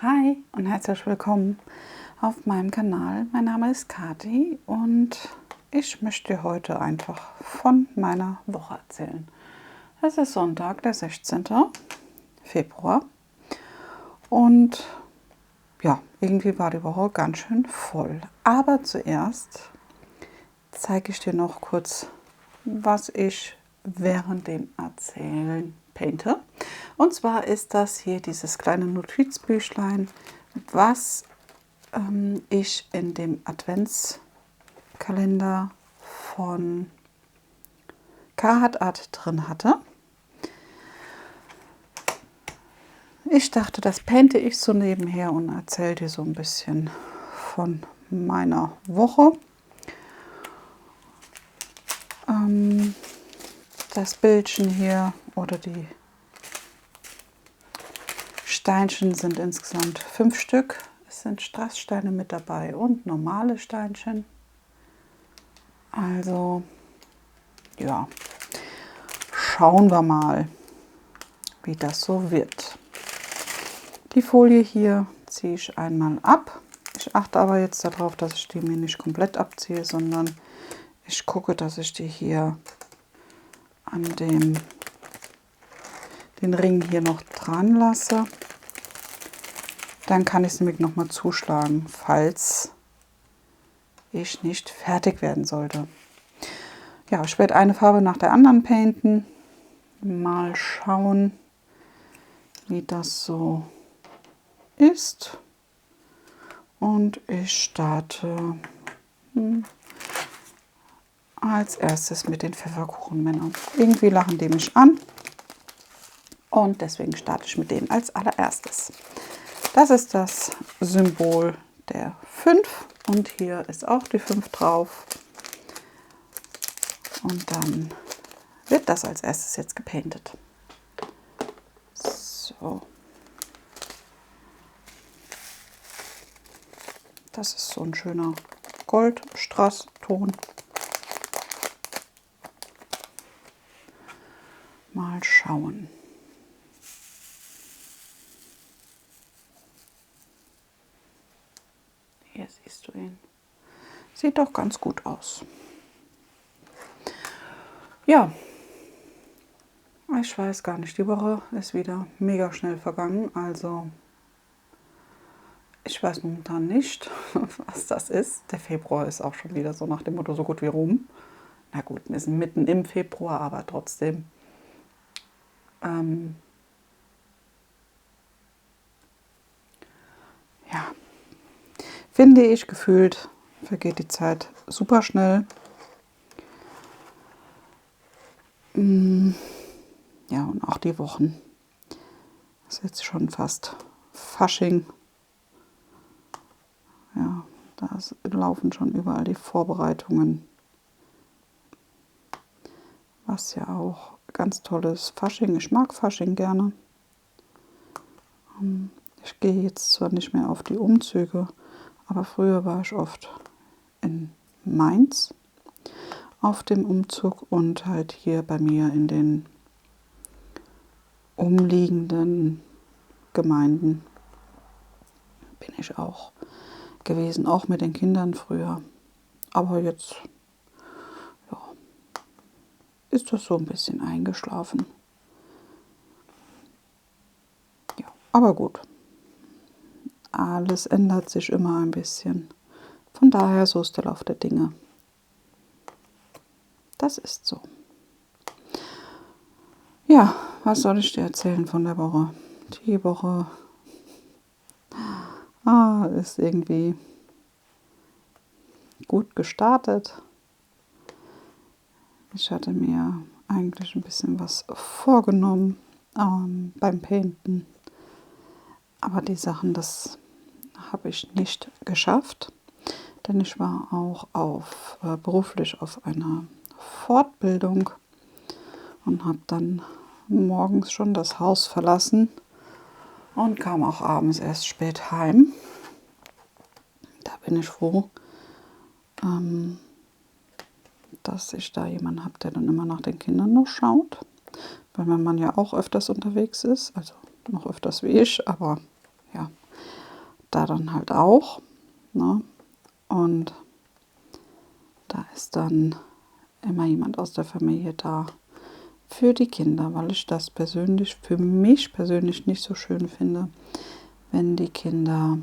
Hi und herzlich willkommen auf meinem Kanal. Mein Name ist Kati und ich möchte dir heute einfach von meiner Woche erzählen. Es ist Sonntag, der 16. Februar und ja, irgendwie war die Woche ganz schön voll. Aber zuerst zeige ich dir noch kurz, was ich während dem Erzählen painte. Und zwar ist das hier dieses kleine Notizbüchlein, was ich in dem Adventskalender von Carhartt Art drin hatte. Ich dachte, das painte ich so nebenher und erzähle dir so ein bisschen von meiner Woche. Das Bildchen hier oder die Steinchen sind insgesamt 5 Stück. Es sind Strasssteine mit dabei und normale Steinchen. Also ja, schauen wir mal, wie das so wird. Die Folie hier ziehe ich einmal ab. Ich achte aber jetzt darauf, dass ich die mir nicht komplett abziehe, sondern ich gucke, dass ich die hier an den Ring hier noch dran lasse. Dann kann ich es nämlich noch mal zuschlagen, falls ich nicht fertig werden sollte. Ja, ich werde eine Farbe nach der anderen painten. Mal schauen, wie das so ist. Und ich starte als erstes mit den Pfefferkuchenmännern. Irgendwie lachen die mich an und deswegen starte ich mit denen als allererstes. Das ist das Symbol der 5 und hier ist auch die 5 drauf. Und dann wird das als erstes jetzt gepaintet. So. Das ist so ein schöner Goldstrasston. Mal schauen. Hier siehst du ihn. Sieht doch ganz gut aus. Ja, ich weiß gar nicht, die Woche ist wieder mega schnell vergangen. Also ich weiß momentan nicht, was das ist. Der Februar ist auch schon wieder so nach dem Motto so gut wie rum. Na gut, wir sind mitten im Februar, aber trotzdem. Ja, finde ich, gefühlt vergeht die Zeit super schnell. Ja, und auch die Wochen. Das ist jetzt schon fast Fasching. Ja, da laufen schon überall die Vorbereitungen. Was ja auch ganz toll ist. Fasching, ich mag Fasching gerne. Ich gehe jetzt zwar nicht mehr auf die Umzüge, aber früher war ich oft in Mainz auf dem Umzug und halt hier bei mir in den umliegenden Gemeinden bin ich auch gewesen, auch mit den Kindern früher. Aber jetzt ja, ist das so ein bisschen eingeschlafen. Ja, aber gut. Alles ändert sich immer ein bisschen. Von daher, so ist der Lauf der Dinge. Das ist so. Ja, was soll ich dir erzählen von der Woche? Die Woche ist irgendwie gut gestartet. Ich hatte mir eigentlich ein bisschen was vorgenommen beim Painten. Aber die Sachen, das habe ich nicht geschafft. Denn ich war auch beruflich auf einer Fortbildung und habe dann morgens schon das Haus verlassen und kam auch abends erst spät heim. Da bin ich froh, dass ich da jemanden habe, der dann immer nach den Kindern noch schaut. Weil mein Mann ja auch öfters unterwegs ist, also noch öfters wie ich, aber ja, da dann halt auch. Ne? Und da ist dann immer jemand aus der Familie da für die Kinder, weil ich das persönlich, für mich persönlich nicht so schön finde, wenn die Kinder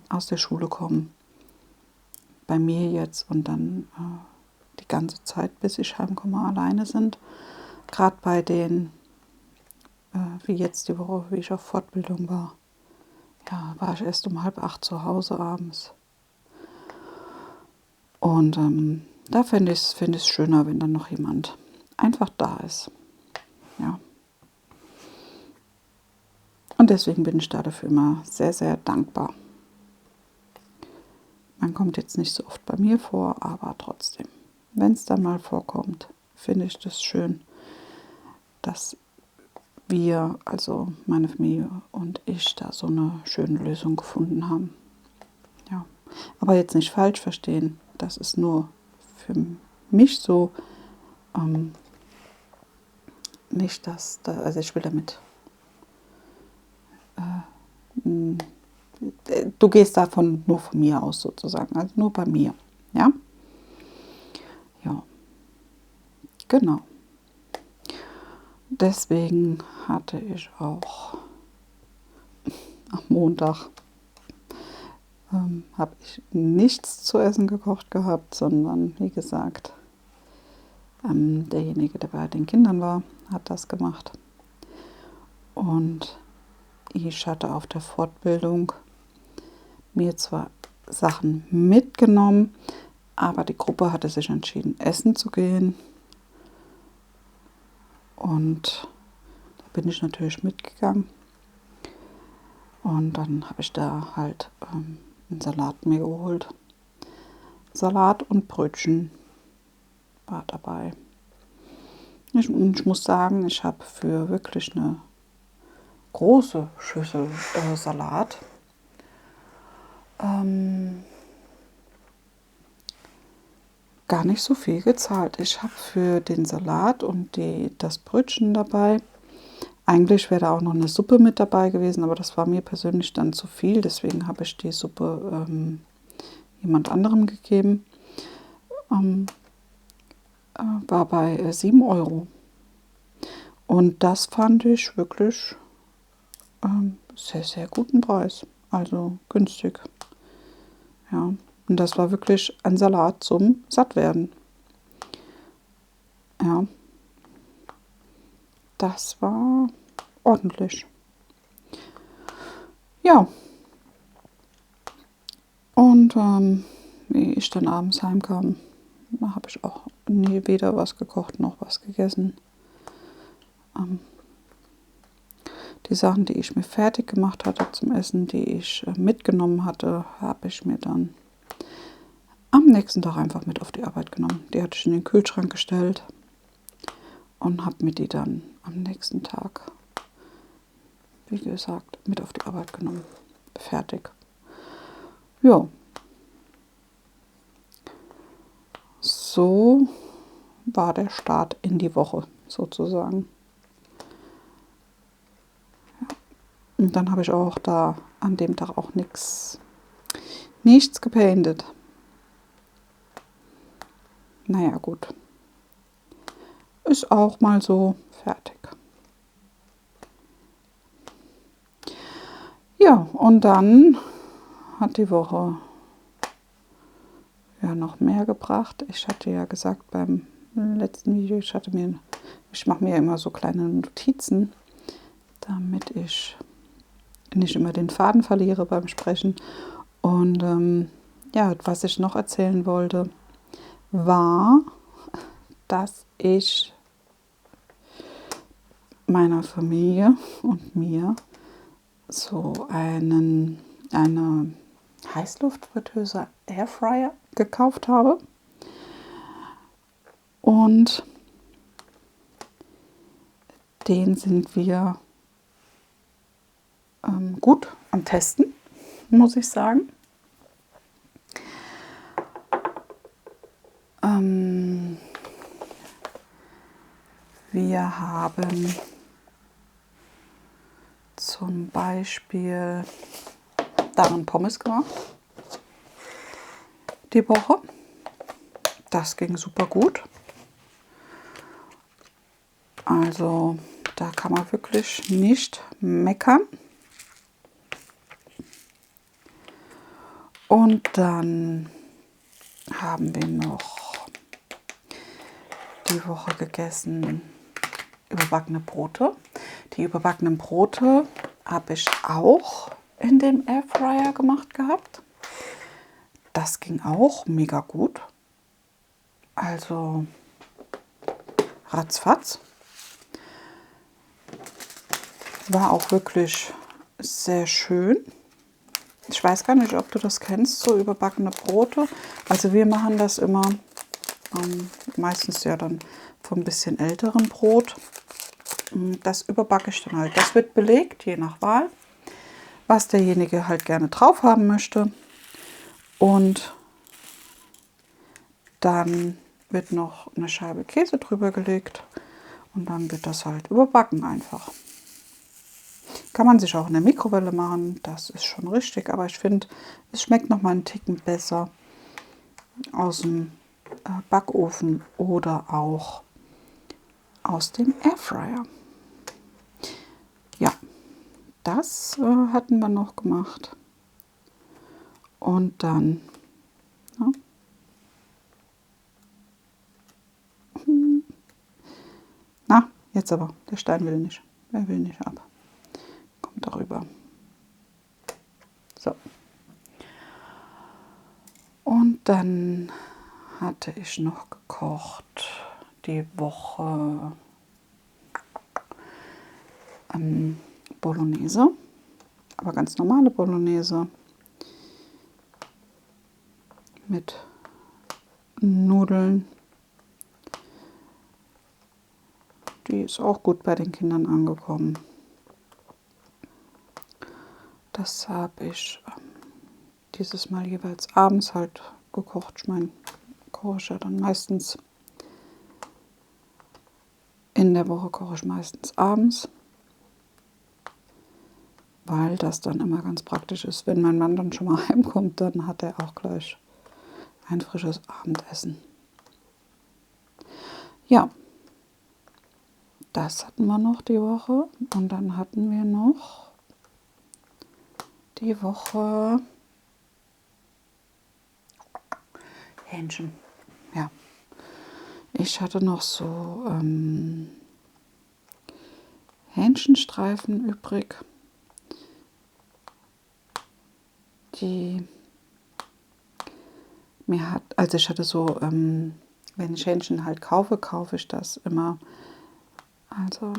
aus der Schule kommen, bei mir jetzt und dann die ganze Zeit, bis ich heimkomme, alleine sind. Gerade bei denen, wie jetzt die Woche, wie ich auf Fortbildung war, ja, war ich erst um 7:30 zu Hause abends. Und da finde ich es schöner, wenn dann noch jemand einfach da ist. Ja. Und deswegen bin ich da dafür immer sehr, sehr dankbar. Man kommt jetzt nicht so oft bei mir vor, aber trotzdem, wenn es dann mal vorkommt, finde ich das schön, dass wir, also meine Familie und ich, da so eine schöne Lösung gefunden haben. Ja. Aber jetzt nicht falsch verstehen, das ist nur für mich so, nicht, also ich will damit, du gehst davon nur von mir aus sozusagen, also nur bei mir, ja? Ja, genau. Deswegen hatte ich auch am Montag, habe ich nichts zu essen gekocht gehabt, sondern wie gesagt, derjenige, der bei den Kindern war, hat das gemacht. Und ich hatte auf der Fortbildung mir zwar Sachen mitgenommen, aber die Gruppe hatte sich entschieden, essen zu gehen. Und da bin ich natürlich mitgegangen. Und dann habe ich da halt einen Salat mir geholt. Salat und Brötchen war dabei. Ich muss sagen, ich habe für wirklich eine große Schüssel Salat gar nicht so viel gezahlt. Ich habe für den Salat und das Brötchen dabei. Eigentlich wäre da auch noch eine Suppe mit dabei gewesen, aber das war mir persönlich dann zu viel. Deswegen habe ich die Suppe jemand anderem gegeben. War bei 7 Euro. Und das fand ich wirklich sehr, sehr guten Preis. Also günstig. Ja. Und das war wirklich ein Salat zum Sattwerden. Ja. Das war ordentlich. Ja. Und wie ich dann abends heimkam, da habe ich auch nie weder was gekocht noch was gegessen. Die Sachen, die ich mir fertig gemacht hatte zum Essen, die ich mitgenommen hatte, habe ich mir dann am nächsten Tag einfach mit auf die Arbeit genommen. Die hatte ich in den Kühlschrank gestellt und habe mir die dann am nächsten Tag, wie gesagt, mit auf die Arbeit genommen. Fertig. Ja. So war der Start in die Woche sozusagen. Und dann habe ich auch da an dem Tag auch nichts gepaintet. Naja, gut. Ist auch mal so fertig. Ja, und dann hat die Woche ja noch mehr gebracht. Ich hatte ja gesagt beim letzten Video, ich mache mir immer so kleine Notizen, damit ich nicht immer den Faden verliere beim Sprechen. Und ja, was ich noch erzählen wollte, war, dass ich meiner Familie und mir so eine Heißluftfritteuse Airfryer gekauft habe. Und den sind wir gut am Testen, muss ich sagen. Wir haben zum Beispiel darin Pommes gemacht. Die Woche. Das ging super gut. Also da kann man wirklich nicht meckern. Und dann haben wir noch die Woche gegessen überbackene Brote. Die überbackenen Brote habe ich auch in dem Airfryer gemacht gehabt. Das ging auch mega gut. Also ratzfatz. War auch wirklich sehr schön. Ich weiß gar nicht, ob du das kennst, so überbackene Brote. Also wir machen das immer meistens ja dann vom bisschen älteren Brot. Das überbacke ich dann halt. Das wird belegt, je nach Wahl, was derjenige halt gerne drauf haben möchte. Und dann wird noch eine Scheibe Käse drüber gelegt und dann wird das halt überbacken einfach. Kann man sich auch in der Mikrowelle machen, das ist schon richtig, aber ich finde, es schmeckt noch mal einen Ticken besser aus dem Backofen oder auch aus dem Airfryer. Ja, das hatten wir noch gemacht. Und dann ja. Na, jetzt aber, der Stein will nicht. Er will nicht ab. Kommt darüber. So. Und dann hatte ich noch gekocht die Woche Bolognese, aber ganz normale Bolognese mit Nudeln. Die ist auch gut bei den Kindern angekommen. Das habe ich dieses Mal jeweils abends halt gekocht. Ich meine, koche ich ja dann meistens in der Woche, koche ich meistens abends, weil das dann immer ganz praktisch ist. Wenn mein Mann dann schon mal heimkommt, dann hat er auch gleich ein frisches Abendessen. Ja, das hatten wir noch die Woche. Und dann hatten wir noch die Woche Hähnchen. Ja, ich hatte noch so Hähnchenstreifen übrig, die mir hat, also ich hatte so, wenn ich Hähnchen halt kaufe, kaufe ich das immer, also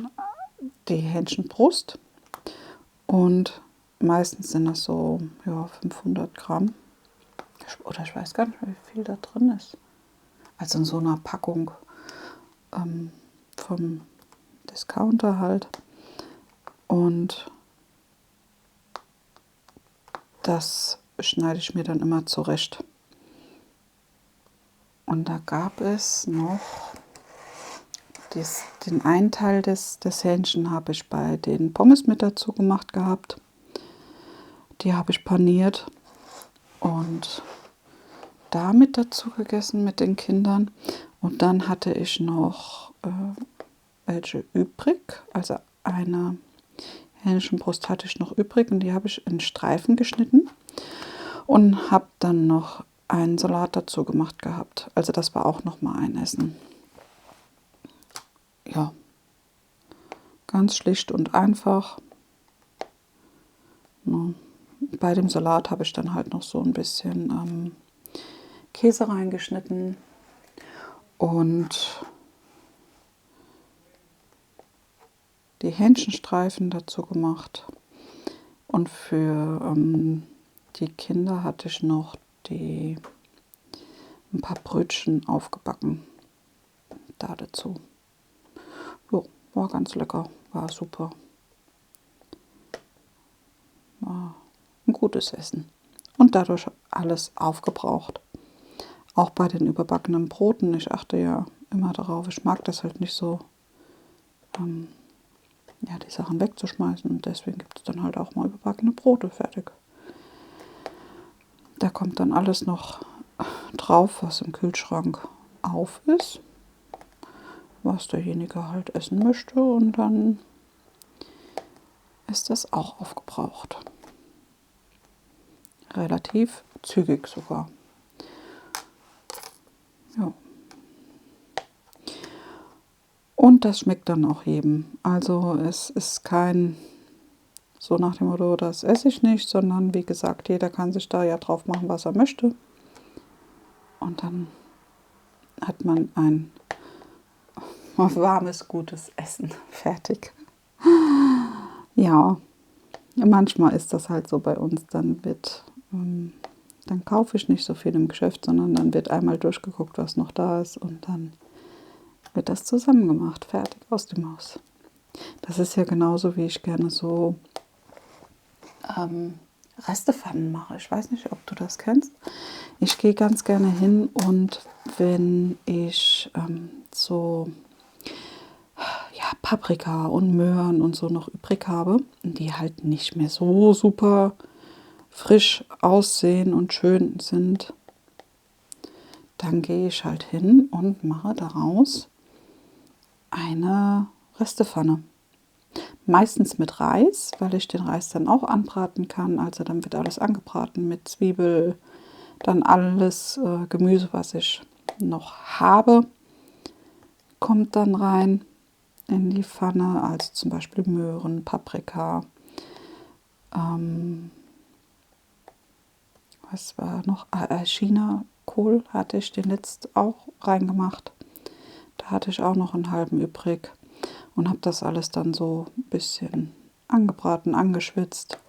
die Hähnchenbrust und meistens sind das so ja, 500 Gramm oder ich weiß gar nicht, wie viel da drin ist. Also in so einer Packung vom Discounter halt. Und das schneide ich mir dann immer zurecht. Und da gab es noch den einen Teil des Hähnchen habe ich bei den Pommes mit dazu gemacht gehabt. Die habe ich paniert und damit dazu gegessen mit den Kindern. Und dann hatte ich noch welche übrig. Also eine Hähnchenbrust hatte ich noch übrig und die habe ich in Streifen geschnitten und habe dann noch einen Salat dazu gemacht gehabt. Also das war auch noch mal ein Essen. Ja, ganz schlicht und einfach. Ja. Bei dem Salat habe ich dann halt noch so ein bisschen Käse reingeschnitten und die Hähnchenstreifen dazu gemacht. Und für die Kinder hatte ich noch ein paar Brötchen aufgebacken da dazu. Jo, war ganz lecker, war super. War ein gutes Essen. Und dadurch alles aufgebraucht. Auch bei den überbackenen Broten. Ich achte ja immer darauf, ich mag das halt nicht so, ja, die Sachen wegzuschmeißen. Und deswegen gibt es dann halt auch mal überbackene Brote fertig. Da kommt dann alles noch drauf, was im Kühlschrank auf ist, was derjenige halt essen möchte, und dann ist das auch aufgebraucht. Relativ zügig sogar. Ja. Und das schmeckt dann auch jedem. Also es ist kein so nach dem Motto, das esse ich nicht, sondern wie gesagt, jeder kann sich da ja drauf machen, was er möchte. Und dann hat man ein warmes, gutes Essen fertig. Ja, manchmal ist das halt so bei uns, dann kaufe ich nicht so viel im Geschäft, sondern dann wird einmal durchgeguckt, was noch da ist, und dann wird das zusammen gemacht, fertig, aus dem Haus. Das ist ja genauso, wie ich gerne so Restepfannen mache. Ich weiß nicht, ob du das kennst. Ich gehe ganz gerne hin, und wenn ich so ja, Paprika und Möhren und so noch übrig habe, die halt nicht mehr so super frisch aussehen und schön sind, dann gehe ich halt hin und mache daraus eine Restepfanne. Meistens mit Reis, weil ich den Reis dann auch anbraten kann. Also dann wird alles angebraten mit Zwiebel, dann alles Gemüse, was ich noch habe, kommt dann rein in die Pfanne. Also zum Beispiel Möhren, Paprika. Was war noch? Chinakohl hatte ich den letzt auch reingemacht. Da hatte ich auch noch einen halben übrig. Und habe das alles dann so ein bisschen angebraten, angeschwitzt,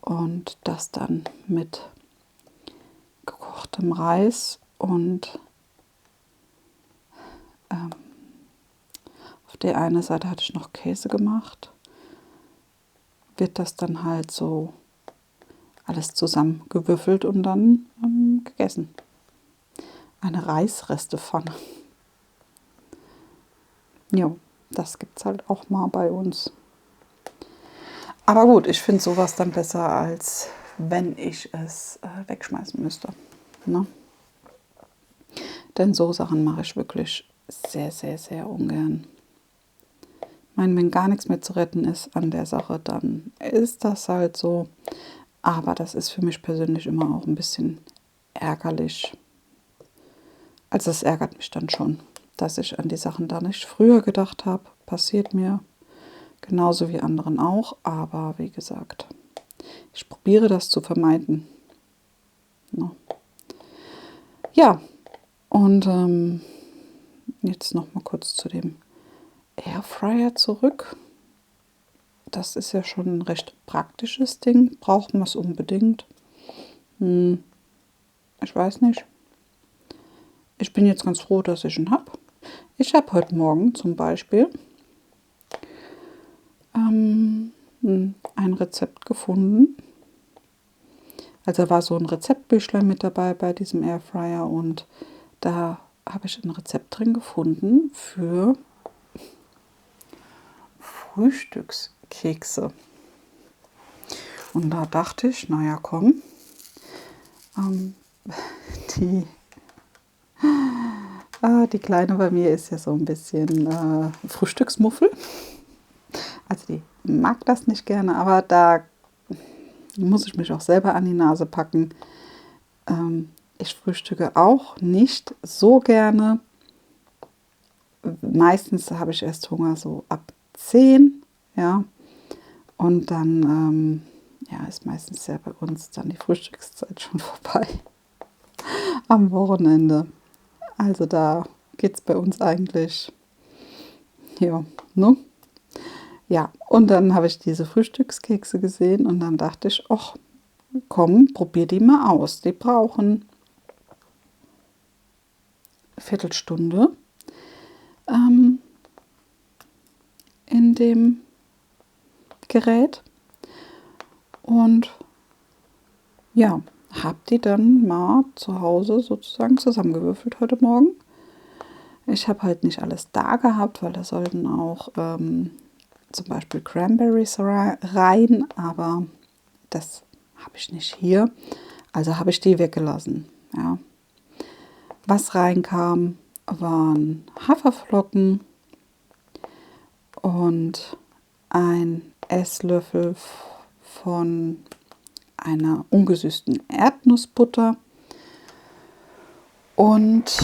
und das dann mit gekochtem Reis und auf der einen Seite hatte ich noch Käse gemacht. Wird das dann halt so alles zusammengewürfelt und dann gegessen. Eine Reisrestepfanne. Ja, das gibt es halt auch mal bei uns. Aber gut, ich finde sowas dann besser, als wenn ich es wegschmeißen müsste. Ne? Denn so Sachen mache ich wirklich sehr, sehr, sehr ungern. Ich meine, wenn gar nichts mehr zu retten ist an der Sache, dann ist das halt so. Aber das ist für mich persönlich immer auch ein bisschen ärgerlich. Also es ärgert mich dann schon, dass ich an die Sachen da nicht früher gedacht habe. Passiert mir genauso wie anderen auch. Aber wie gesagt, ich probiere das zu vermeiden. No. Ja, und jetzt noch mal kurz zu dem Airfryer zurück. Das ist ja schon ein recht praktisches Ding. Braucht man es unbedingt? Ich weiß nicht. Ich bin jetzt ganz froh, dass ich ihn habe. Ich habe heute Morgen zum Beispiel ein Rezept gefunden. Also war so ein Rezeptbüchlein mit dabei bei diesem Airfryer, und da habe ich ein Rezept drin gefunden für Frühstückskekse. Und da dachte ich, naja, komm, die Kleine bei mir ist ja so ein bisschen Frühstücksmuffel. Also die mag das nicht gerne, aber da muss ich mich auch selber an die Nase packen. Ich frühstücke auch nicht so gerne. Meistens habe ich erst Hunger so ab 10, ja. Und dann ist meistens ja bei uns dann die Frühstückszeit schon vorbei. Am Wochenende. Also da geht es bei uns eigentlich, ja, ne? Ja, und dann habe ich diese Frühstückskekse gesehen, und dann dachte ich, ach, komm, probier die mal aus. Die brauchen eine Viertelstunde in dem Gerät. Und ja, habe die dann mal zu Hause sozusagen zusammengewürfelt heute Morgen. Ich habe halt nicht alles da gehabt, weil da sollten auch zum Beispiel Cranberries rein, aber das habe ich nicht hier. Also habe ich die weggelassen. Ja. Was reinkam, waren Haferflocken und ein Esslöffel von einer ungesüßten Erdnussbutter und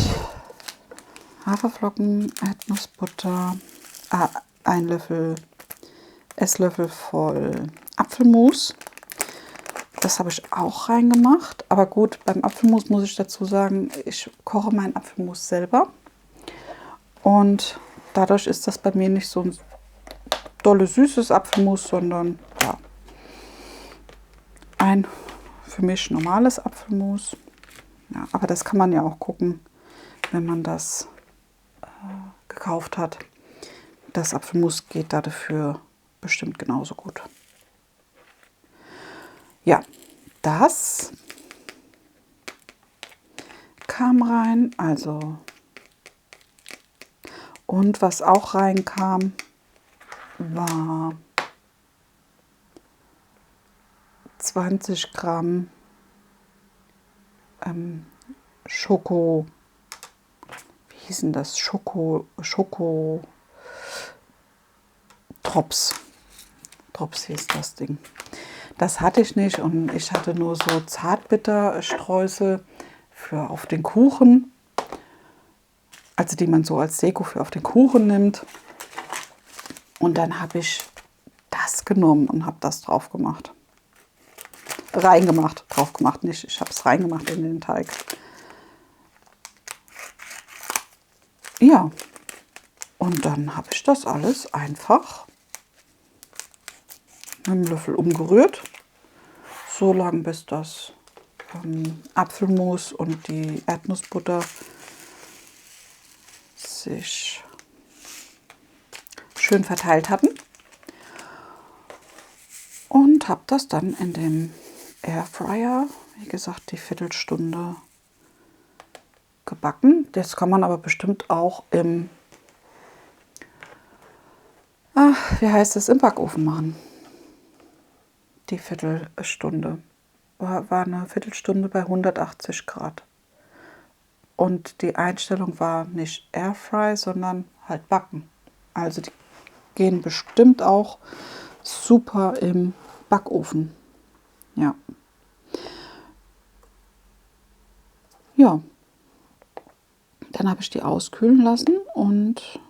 Haferflocken, Erdnussbutter, ein Esslöffel voll Apfelmus. Das habe ich auch reingemacht. Aber gut, beim Apfelmus muss ich dazu sagen, ich koche meinen Apfelmus selber. Und dadurch ist das bei mir nicht so ein dolle süßes Apfelmus, sondern ja, ein für mich normales Apfelmus. Ja, aber das kann man ja auch gucken, wenn man das gekauft hat. Das Apfelmus geht dafür bestimmt genauso gut. Ja, das kam rein, also und was auch reinkam, war 20 Gramm Schoko, wie hieß denn das? Schokotrops. Drops hieß das Ding. Das hatte ich nicht und ich hatte nur so Zartbitterstreusel für auf den Kuchen. Also die man so als Deko für auf den Kuchen nimmt. Und dann habe ich das genommen und habe das drauf gemacht. Reingemacht, drauf gemacht nicht. Ich habe es reingemacht in den Teig. Ja, und dann habe ich das alles einfach mit einem Löffel umgerührt. So lange, bis das Apfelmus und die Erdnussbutter sich schön verteilt hatten. Und habe das dann in dem Airfryer, wie gesagt, die Viertelstunde gebacken. Das kann man aber bestimmt auch im, wie heißt es, im Backofen machen. Die Viertelstunde. War eine Viertelstunde bei 180 Grad. Und die Einstellung war nicht Airfry, sondern halt Backen. Also die gehen bestimmt auch super im Backofen. Ja. Ja. Dann habe ich die auskühlen lassen und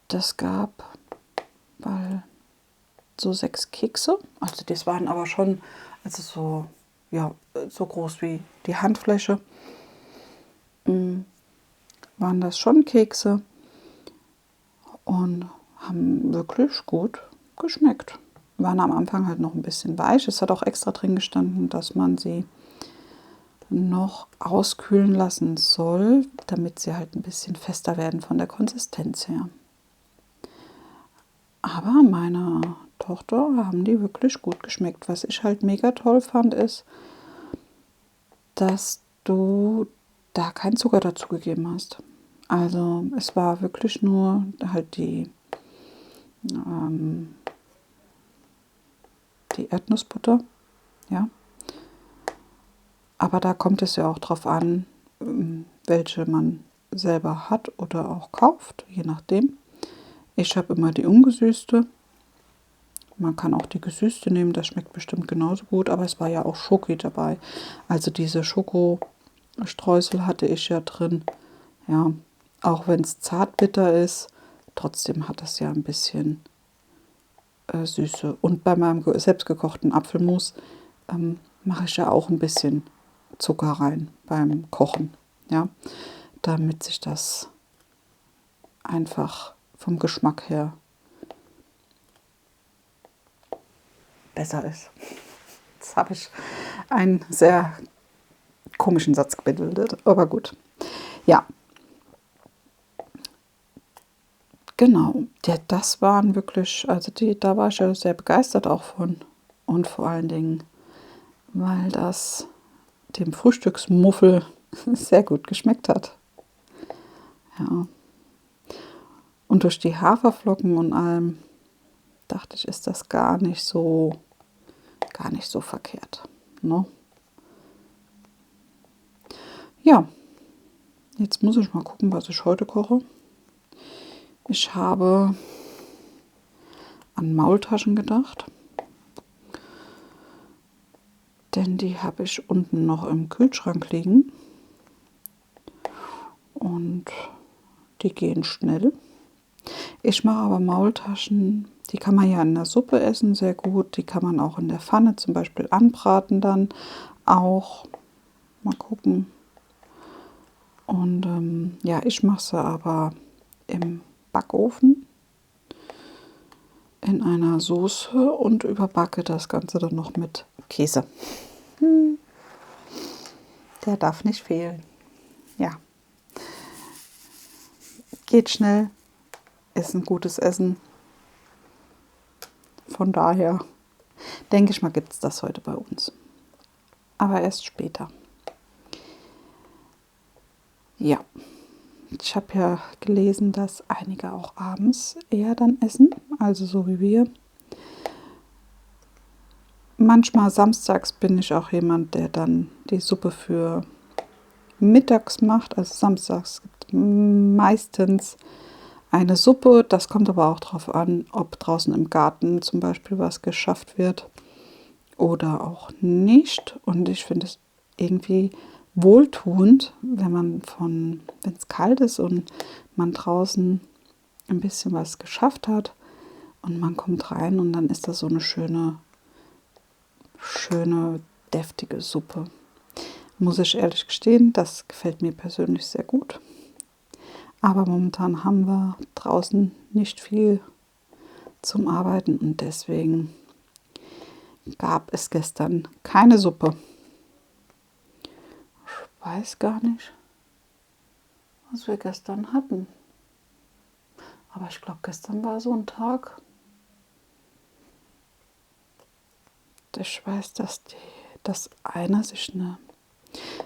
das gab so 6 Kekse. Also das waren aber schon, also so, ja, so groß wie die Handfläche. Waren das schon Kekse und haben wirklich gut geschmeckt. Waren am Anfang halt noch ein bisschen weich. Es hat auch extra drin gestanden, dass man sie noch auskühlen lassen soll, damit sie halt ein bisschen fester werden von der Konsistenz her. Aber meiner Tochter haben die wirklich gut geschmeckt. Was ich halt mega toll fand, ist, dass du da keinen Zucker dazu gegeben hast. Also es war wirklich nur halt die Erdnussbutter, ja. Aber da kommt es ja auch drauf an, welche man selber hat oder auch kauft, je nachdem. Ich habe immer die ungesüßte. Man kann auch die gesüßte nehmen, das schmeckt bestimmt genauso gut, aber es war ja auch Schoki dabei. Also diese Schokostreusel hatte ich ja drin. Ja, auch wenn es zartbitter ist, trotzdem hat es ja ein bisschen Süße. Und bei meinem selbstgekochten Apfelmus mache ich ja auch ein bisschen Zucker rein beim Kochen, ja, damit sich das einfach vom Geschmack her besser ist. Jetzt habe ich einen sehr komischen Satz gebildet, aber gut. Ja, genau. Das waren wirklich, also da war ich ja sehr begeistert auch von. Und vor allen Dingen, weil das dem Frühstücksmuffel sehr gut geschmeckt hat. Ja. Und durch die Haferflocken und allem dachte ich, ist das gar nicht so gar nicht so verkehrt. Ne? Ja, jetzt muss ich mal gucken, was ich heute koche. Ich habe an Maultaschen gedacht, denn die habe ich unten noch im Kühlschrank liegen und die gehen schnell. Ich mache aber Maultaschen, die kann man ja in der Suppe essen, sehr gut. Die kann man auch in der Pfanne zum Beispiel anbraten dann auch. Mal gucken. Und ja, ich mache sie aber im Backofen in einer Soße und überbacke das Ganze dann noch mit Käse. Der darf nicht fehlen. Ja, geht schnell, ist ein gutes Essen. Von daher denke ich mal, gibt es das heute bei uns. Aber erst später. Ja, ich habe ja gelesen, dass einige auch abends eher dann essen, also so wie wir. Manchmal samstags bin ich auch jemand, der dann die Suppe für mittags macht. Also samstags gibt es meistens eine Suppe. Das kommt aber auch darauf an, ob draußen im Garten zum Beispiel was geschafft wird oder auch nicht. Und ich finde es irgendwie wohltuend, wenn es kalt ist und man draußen ein bisschen was geschafft hat und man kommt rein und dann ist das so eine schöne, deftige Suppe. Muss ich ehrlich gestehen, das gefällt mir persönlich sehr gut. Aber momentan haben wir draußen nicht viel zum Arbeiten und deswegen gab es gestern keine Suppe. Ich weiß gar nicht, was wir gestern hatten. Aber ich glaube, gestern war so ein Tag. Ich weiß, dass einer sich eine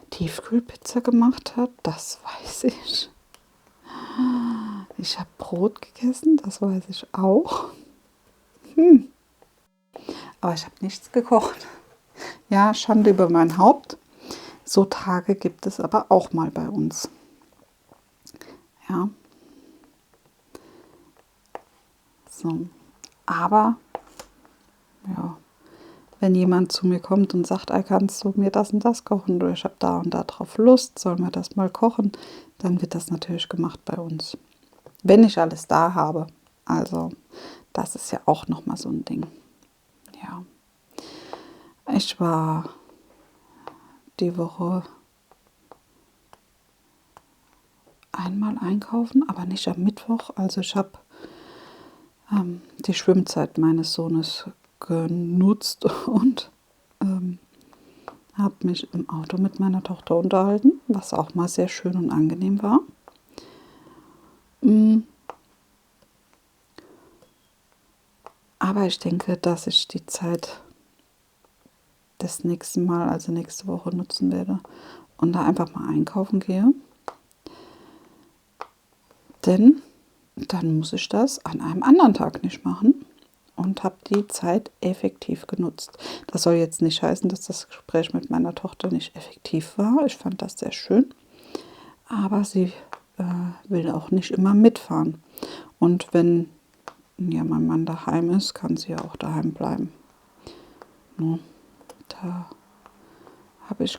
Tiefkühlpizza gemacht hat. Das weiß ich. Ich habe Brot gegessen, das weiß ich auch. Aber ich habe nichts gekocht. Ja, Schande über mein Haupt. So Tage gibt es aber auch mal bei uns. Ja. So. Aber, ja, wenn jemand zu mir kommt und sagt, kannst du mir das und das kochen, oder ich habe da und da drauf Lust, sollen wir das mal kochen, dann wird das natürlich gemacht bei uns. Wenn ich alles da habe. Also, das ist ja auch nochmal so ein Ding. Ja. Ich war die Woche einmal einkaufen, aber nicht am Mittwoch. Also ich habe die Schwimmzeit meines Sohnes genutzt und habe mich im Auto mit meiner Tochter unterhalten, was auch mal sehr schön und angenehm war. Aber ich denke, dass ich die Zeit des nächsten Mal, also nächste Woche, nutzen werde und da einfach mal einkaufen gehe. Denn dann muss ich das an einem anderen Tag nicht machen und habe die Zeit effektiv genutzt. Das soll jetzt nicht heißen, dass das Gespräch mit meiner Tochter nicht effektiv war. Ich fand das sehr schön. Aber sie will auch nicht immer mitfahren. Und wenn ja, mein Mann daheim ist, kann sie ja auch daheim bleiben. No, da habe ich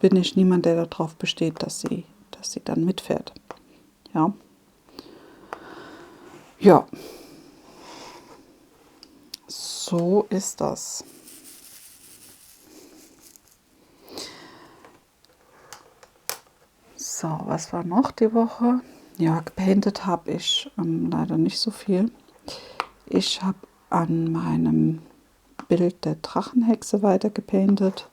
bin ich niemand, der darauf besteht, dass sie dann mitfährt. Ja. Ja. So ist das. So, was war noch die Woche? Ja, gepaintet habe ich leider nicht so viel. Ich habe an meinem Bild der Drachenhexe weiter gepaintet,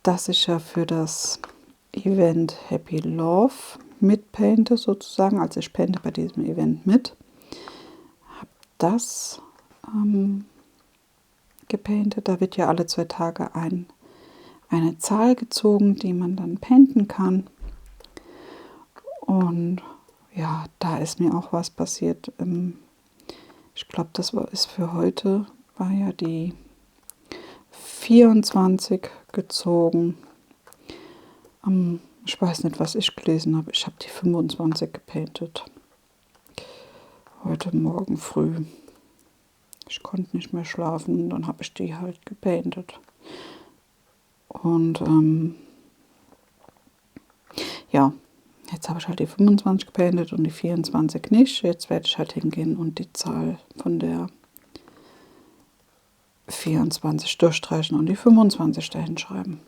das ich ja für das Event Happy Love mitpainte sozusagen. Also ich painte bei diesem Event mit. Habe das gepaintet. Da wird ja alle 2 Tage eine Zahl gezogen, die man dann painten kann. Und ja, da ist mir auch was passiert Ich glaube, ist für heute, war ja die 24 gezogen. Ich weiß nicht, was ich gelesen habe. Ich habe die 25 gepaintet. Heute Morgen früh. Ich konnte nicht mehr schlafen, dann habe ich die halt gepaintet. Und ja, jetzt habe ich halt die 25 gepaintet und die 24 nicht. Jetzt werde ich halt hingehen und die Zahl von der 24 durchstreichen und die 25 dahin schreiben.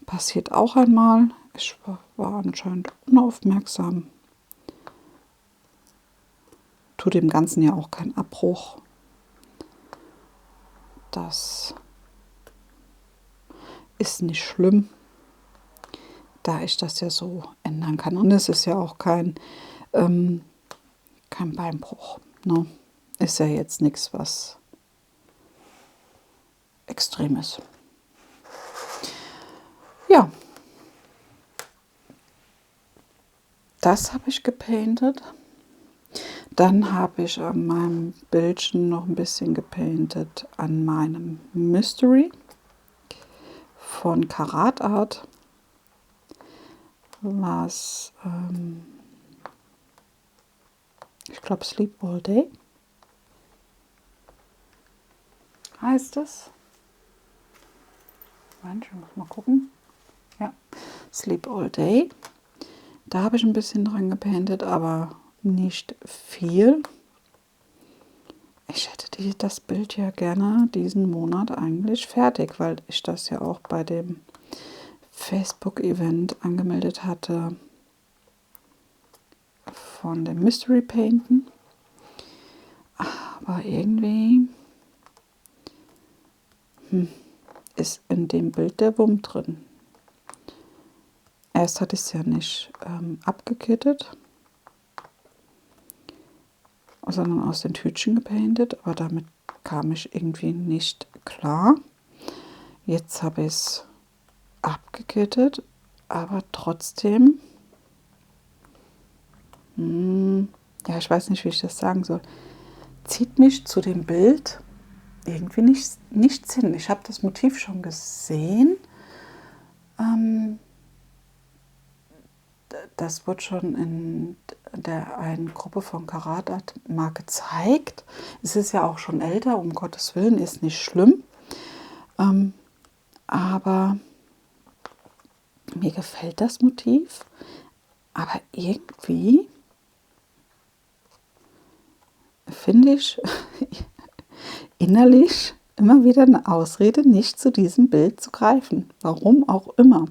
Passiert auch einmal. Ich war anscheinend unaufmerksam. Tut dem Ganzen ja auch keinen Abbruch. Das ist nicht schlimm, da ich das ja so ändern kann. Und es ist ja auch kein Beinbruch. Ne? Ist ja jetzt nichts, was extrem ist. Ja, das habe ich gepaintet. Dann habe ich an meinem Bildchen noch ein bisschen gepaintet an meinem Mystery von Karat Art, was ich glaube Sleep All Day heißt es. Mensch, ich muss mal gucken. Ja, Sleep All Day. Da habe ich ein bisschen dran gepaintet, aber nicht viel. Ich hätte das Bild ja gerne diesen Monat eigentlich fertig, weil ich das ja auch bei dem Facebook-Event angemeldet hatte von dem Mystery Painten. Aber irgendwie ist in dem Bild der Wumm drin. Erst hatte ich es ja nicht abgekittet, sondern aus den Tütchen gepaintet, aber damit kam ich irgendwie nicht klar. Jetzt habe ich es abgekittet, aber trotzdem, ja, ich weiß nicht, wie ich das sagen soll, zieht mich zu dem Bild irgendwie nichts hin. Ich habe das Motiv schon gesehen. Das wird schon in der einen Gruppe von Karat Art mal gezeigt. Es ist ja auch schon älter, um Gottes Willen, ist nicht schlimm. Aber mir gefällt das Motiv. Aber irgendwie finde ich innerlich immer wieder eine Ausrede, nicht zu diesem Bild zu greifen. Warum auch immer.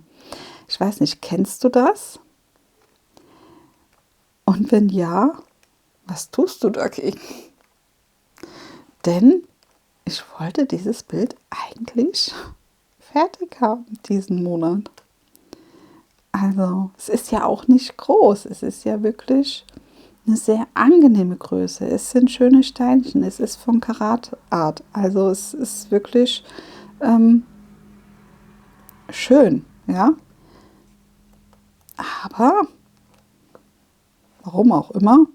Ich weiß nicht, kennst du das? Und wenn ja, was tust du dagegen? Denn ich wollte dieses Bild eigentlich fertig haben diesen Monat. Also es ist ja auch nicht groß. Es ist ja wirklich eine sehr angenehme Größe. Es sind schöne Steinchen. Es ist von Karat Art. Also es ist wirklich schön, ja. Aber warum auch immer,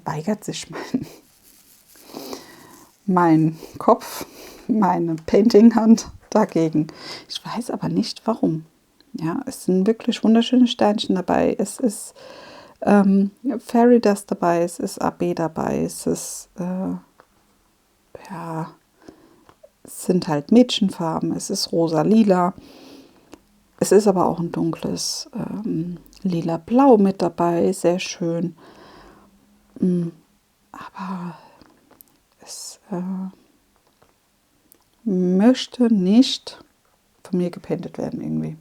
weigert sich mein Kopf, meine Paintinghand dagegen. Ich weiß aber nicht warum. Ja, es sind wirklich wunderschöne Steinchen dabei. Es ist Fairy Dust dabei, es ist AB dabei, es ist ja, es sind halt Mädchenfarben, es ist rosa-lila. Es ist aber auch ein dunkles lila-blau mit dabei, sehr schön. Aber es möchte nicht von mir gepaintet werden irgendwie.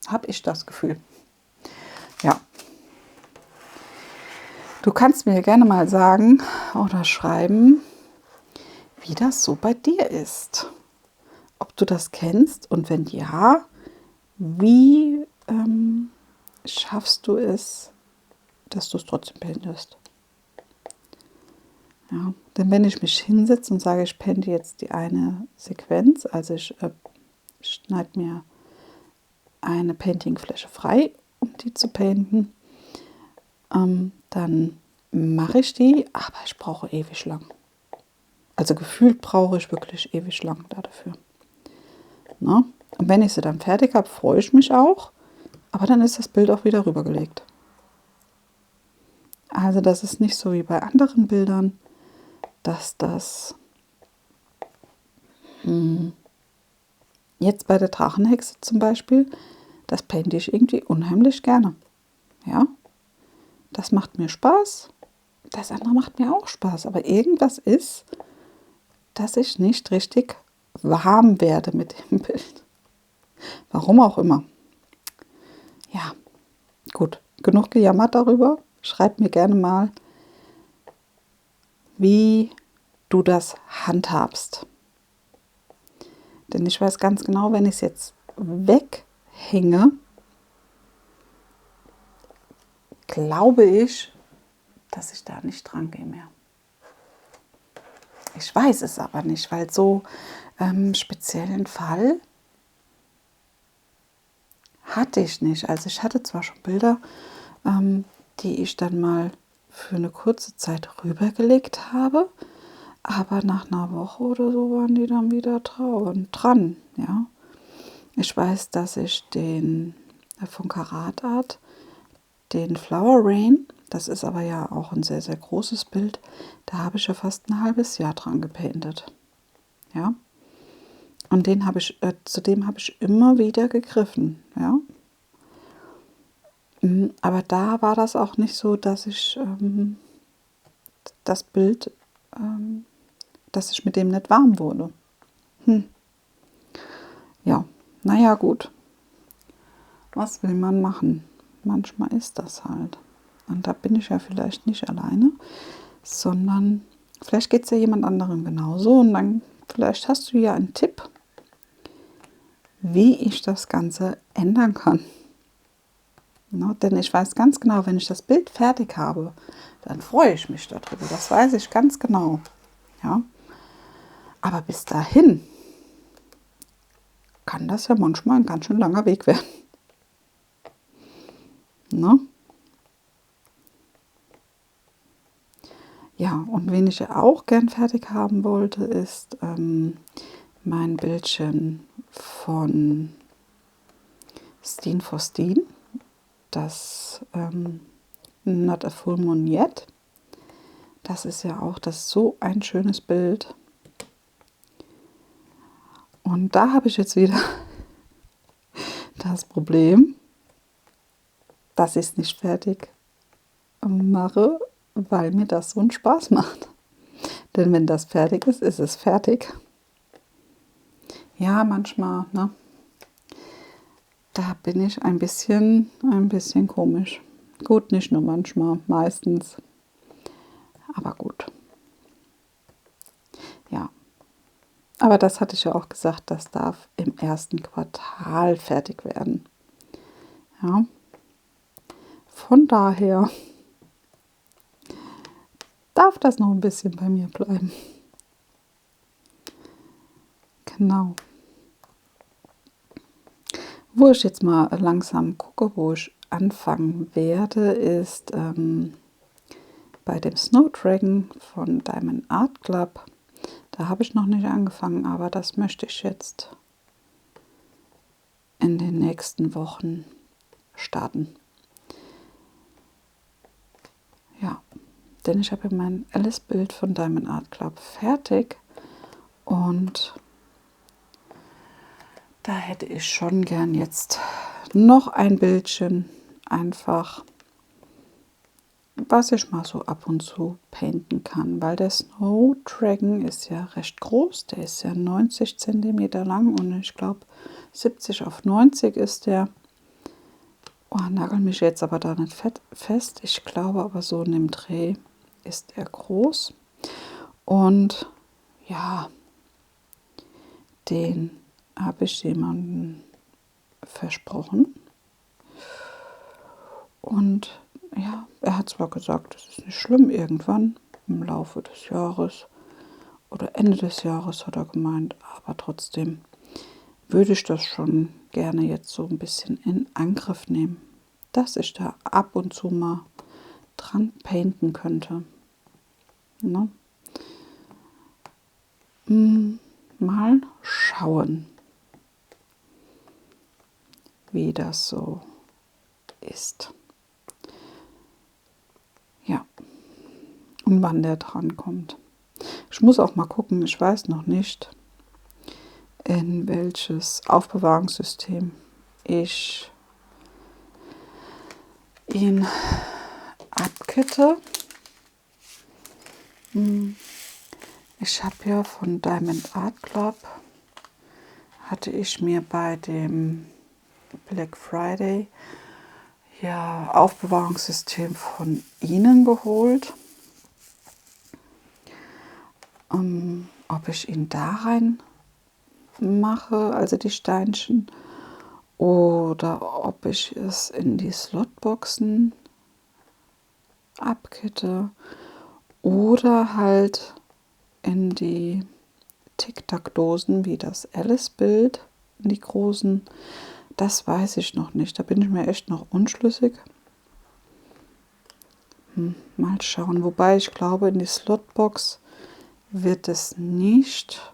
Habe ich das Gefühl. Ja. Du kannst mir gerne mal sagen oder schreiben, wie das so bei dir ist. Ob du das kennst und wenn ja, wie schaffst du es, dass du es trotzdem paintest? Ja, denn wenn ich mich hinsetze und sage, ich painte jetzt die eine Sequenz, also ich schneide mir eine Paintingfläche frei, um die zu painten, dann mache ich die, aber ich brauche ewig lang. Also gefühlt brauche ich wirklich ewig lang dafür. Ne? Und wenn ich sie dann fertig habe, freue ich mich auch, aber dann ist das Bild auch wieder rübergelegt. Also das ist nicht so wie bei anderen Bildern, dass das jetzt bei der Drachenhexe zum Beispiel, das painte ich irgendwie unheimlich gerne. Ja, das macht mir Spaß. Das andere macht mir auch Spaß. Aber irgendwas ist, dass ich nicht richtig warm werde mit dem Bild. Warum auch immer. Ja, gut. Genug gejammert darüber. Schreib mir gerne mal, wie du das handhabst. Denn ich weiß ganz genau, wenn ich es jetzt weghänge, glaube ich, dass ich da nicht dran gehe mehr. Ich weiß es aber nicht, weil so speziellen Fall hatte ich nicht. Also ich hatte zwar schon Bilder, die ich dann mal für eine kurze Zeit rübergelegt habe, aber nach einer Woche oder so waren die dann wieder dran. Ja. Ich weiß, dass ich den von Karat Art, den Flower Rain, das ist aber ja auch ein sehr, sehr großes Bild, da habe ich ja fast ein halbes Jahr dran gepaintet. Ja. Und zu dem habe ich immer wieder gegriffen. Ja. Aber da war das auch nicht so, dass ich das Bild, dass ich mit dem nicht warm wurde. Ja, naja, gut. Was will man machen? Manchmal ist das halt. Und da bin ich ja vielleicht nicht alleine, sondern vielleicht geht es ja jemand anderem genauso. Und dann vielleicht hast du ja einen Tipp, wie ich das Ganze ändern kann. Ja, denn ich weiß ganz genau, wenn ich das Bild fertig habe, dann freue ich mich darüber. Das weiß ich ganz genau. Ja. Aber bis dahin kann das ja manchmal ein ganz schön langer Weg werden. Ne? Ja, und wen ich ja auch gern fertig haben wollte, ist mein Bildchen von Steen for Steen. Das Not a Full Moon Yet. Das ist ja auch so ein schönes Bild. Und da habe ich jetzt wieder das Problem, dass ich es nicht fertig mache, weil mir das so einen Spaß macht. Denn wenn das fertig ist, ist es fertig. Ja, manchmal, ne? Da bin ich ein bisschen komisch. Gut, nicht nur manchmal, meistens. Aber gut. Ja. Aber das hatte ich ja auch gesagt, das darf im ersten Quartal fertig werden. Ja. Von daher darf das noch ein bisschen bei mir bleiben. Genau. Wo ich jetzt mal langsam gucke, wo ich anfangen werde, ist bei dem Snow Dragon von Diamond Art Club. Da habe ich noch nicht angefangen, aber das möchte ich jetzt in den nächsten Wochen starten. Ja, denn ich habe mein Alice-Bild von Diamond Art Club fertig und da hätte ich schon gern jetzt noch ein Bildchen, einfach, was ich mal so ab und zu painten kann, weil der Snow Dragon ist ja recht groß, der ist ja 90 cm lang und ich glaube 70 auf 90 ist der. Oh, nagel mich jetzt aber da nicht fest. Ich glaube aber so in dem Dreh ist er groß. Und ja, den habe ich jemandem versprochen. Und ja, er hat zwar gesagt, das ist nicht schlimm, irgendwann im Laufe des Jahres oder Ende des Jahres hat er gemeint, aber trotzdem würde ich das schon gerne jetzt so ein bisschen in Angriff nehmen, dass ich da ab und zu mal dran painten könnte. Ne? Mal schauen, wie das so ist. Ja, und wann der dran kommt. Ich muss auch mal gucken, ich weiß noch nicht, in welches Aufbewahrungssystem ich ihn abkitte. Ich habe ja von Diamond Art Club, hatte ich mir bei dem Black Friday ja Aufbewahrungssystem von ihnen geholt. Ob ich ihn da rein mache, also die Steinchen, oder ob ich es in die Slotboxen abkitte oder halt in die Tic-Tac-Dosen wie das Alice-Bild, in die großen, das weiß ich noch nicht. Da bin ich mir echt noch unschlüssig. Mal schauen. Wobei ich glaube, in die Slotbox wird es nicht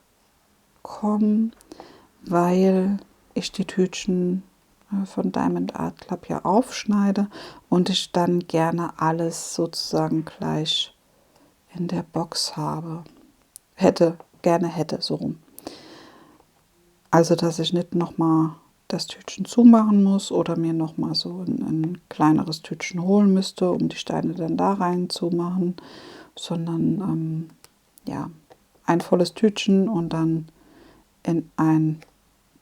kommen, weil ich die Tütchen von Diamond Art Club ja aufschneide und ich dann gerne alles sozusagen gleich in der Box habe. Gerne hätte, so rum. Also, dass ich nicht nochmal das Tütchen zumachen muss oder mir nochmal so ein kleineres Tütchen holen müsste, um die Steine dann da rein zu machen, sondern ja, ein volles Tütchen und dann in ein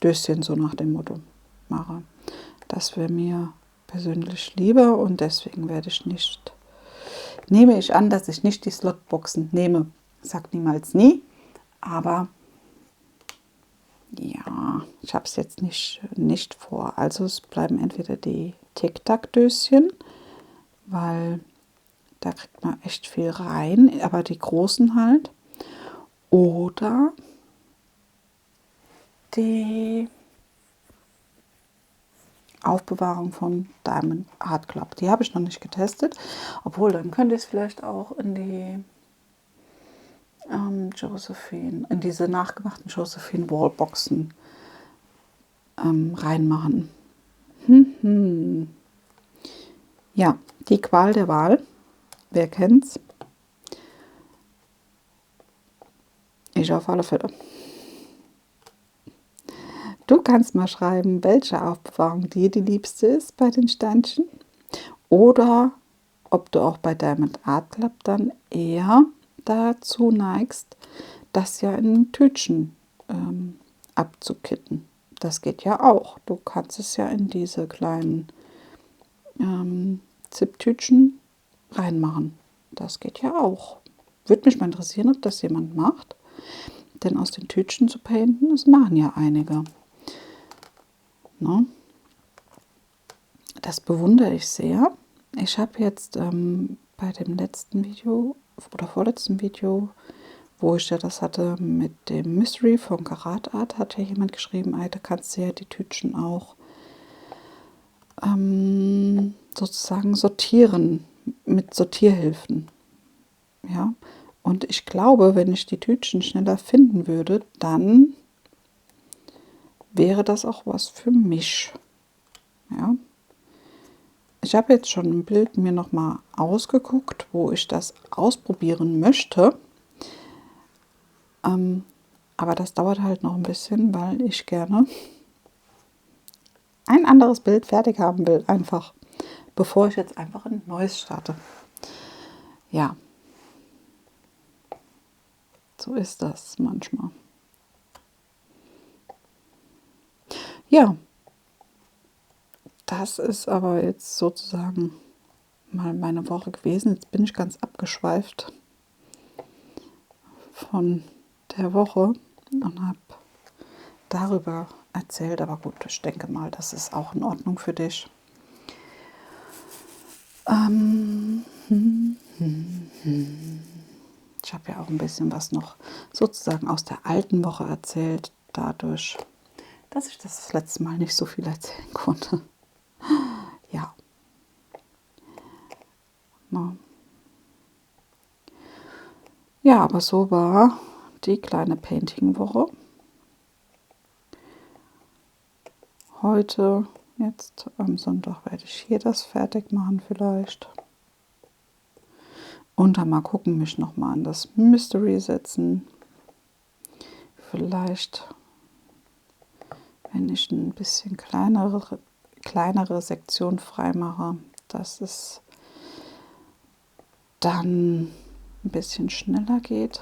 Döschen, so nach dem Motto, mache. Das wäre mir persönlich lieber und deswegen nehme ich an, dass ich nicht die Slotboxen nehme. Sag niemals nie, aber ja, ich habe es jetzt nicht vor. Also es bleiben entweder die Tic-Tac-Döschen, weil da kriegt man echt viel rein, aber die großen halt. Oder die Aufbewahrung von Diamond Art Club. Die habe ich noch nicht getestet. Obwohl, dann könnte ich es vielleicht auch in die Josephine, in diese nachgemachten Josephine Wallboxen reinmachen. Ja, die Qual der Wahl. Wer kennt's? Ich auf alle Fälle. Du kannst mal schreiben, welche Aufbewahrung dir die liebste ist bei den Steinchen. Oder ob du auch bei Diamond Art Club dann eher dazu neigst, das ja in Tütchen abzukitten. Das geht ja auch. Du kannst es ja in diese kleinen Ziptütchen reinmachen. Das geht ja auch. Würde mich mal interessieren, ob das jemand macht. Denn aus den Tütchen zu painten, das machen ja einige. Ne? Das bewundere ich sehr. Ich habe jetzt bei dem letzten Video oder vorletzten Video, wo ich ja das hatte mit dem Mystery von Karat Art, hat ja jemand geschrieben, da kannst du ja die Tütchen auch sozusagen sortieren mit Sortierhilfen. Ja, und ich glaube, wenn ich die Tütchen schneller finden würde, dann wäre das auch was für mich. Ja. Ich habe jetzt schon ein Bild mir noch mal ausgeguckt, wo ich das ausprobieren möchte. Aber das dauert halt noch ein bisschen, weil ich gerne ein anderes Bild fertig haben will, einfach, bevor ich jetzt einfach ein neues starte. Ja, so ist das manchmal. Ja, das ist aber jetzt sozusagen mal meine Woche gewesen. Jetzt bin ich ganz abgeschweift von der Woche und habe darüber erzählt. Aber gut, ich denke mal, das ist auch in Ordnung für dich. Ich habe ja auch ein bisschen was noch sozusagen aus der alten Woche erzählt, dadurch, dass ich das letzte Mal nicht so viel erzählen konnte. Ja. Ne? Ja, aber so war die kleine Painting-Woche. Heute, jetzt am Sonntag, werde ich hier das fertig machen vielleicht. Und dann mal gucken, mich nochmal an das Mystery setzen. Vielleicht, wenn ich ein bisschen kleinere Sektion freimache, dass es dann ein bisschen schneller geht.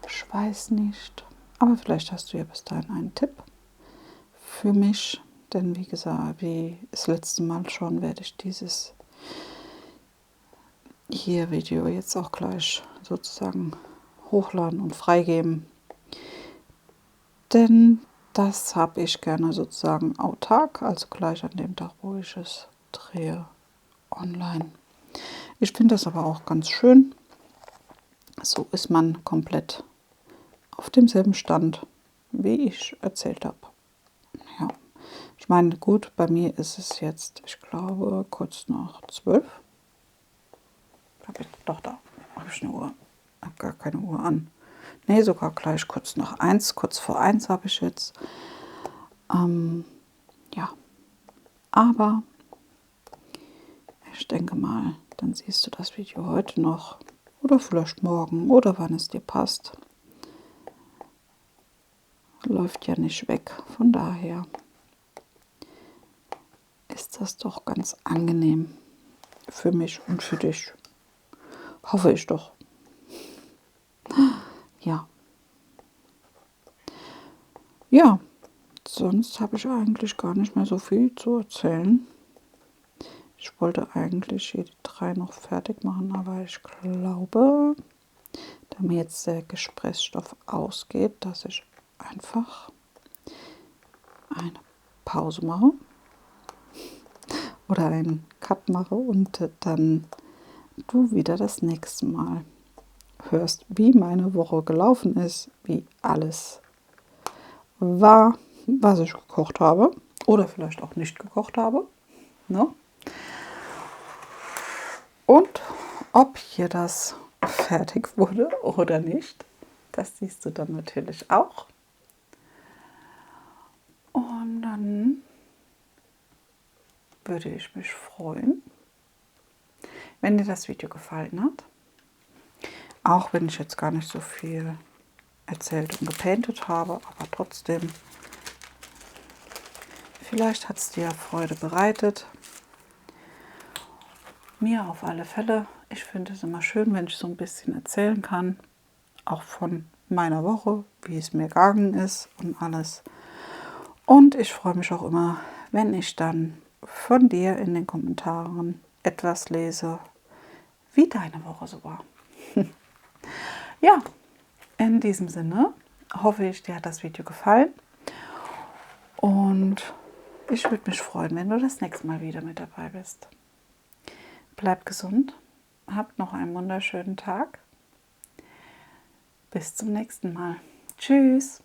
Ich weiß nicht. Aber vielleicht hast du ja bis dahin einen Tipp für mich. Denn wie gesagt, wie das letzte Mal schon, werde ich dieses hier Video jetzt auch gleich sozusagen hochladen und freigeben. Denn das habe ich gerne sozusagen autark, also gleich an dem Tag, wo ich es drehe, online. Ich finde das aber auch ganz schön. So ist man komplett auf demselben Stand, wie ich erzählt habe. Ja, ich meine, gut, bei mir ist es jetzt, ich glaube, kurz nach 12. Doch, da habe ich eine Uhr. Ich habe gar keine Uhr an. Ne, sogar gleich kurz nach 1, kurz vor 1 habe ich jetzt. Ja, aber ich denke mal, dann siehst du das Video heute noch oder vielleicht morgen oder wann es dir passt. Läuft ja nicht weg, von daher ist das doch ganz angenehm für mich und für dich. Hoffe ich doch. Ja. Ja, sonst habe ich eigentlich gar nicht mehr so viel zu erzählen. Ich wollte eigentlich hier die 3 noch fertig machen, aber ich glaube, da mir jetzt der Gesprächsstoff ausgeht, dass ich einfach eine Pause mache oder einen Cut mache und dann du wieder das nächste Mal hörst, wie meine Woche gelaufen ist, wie alles war, was ich gekocht habe oder vielleicht auch nicht gekocht habe. Ne? Und ob hier das fertig wurde oder nicht, das siehst du dann natürlich auch. Und dann würde ich mich freuen, wenn dir das Video gefallen hat. Auch wenn ich jetzt gar nicht so viel erzählt und gepaintet habe, aber trotzdem, vielleicht hat es dir Freude bereitet. Mir auf alle Fälle. Ich finde es immer schön, wenn ich so ein bisschen erzählen kann, auch von meiner Woche, wie es mir gegangen ist und alles. Und ich freue mich auch immer, wenn ich dann von dir in den Kommentaren etwas lese, wie deine Woche so war. Ja, in diesem Sinne hoffe ich, dir hat das Video gefallen. Und ich würde mich freuen, wenn du das nächste Mal wieder mit dabei bist. Bleib gesund, habt noch einen wunderschönen Tag. Bis zum nächsten Mal. Tschüss.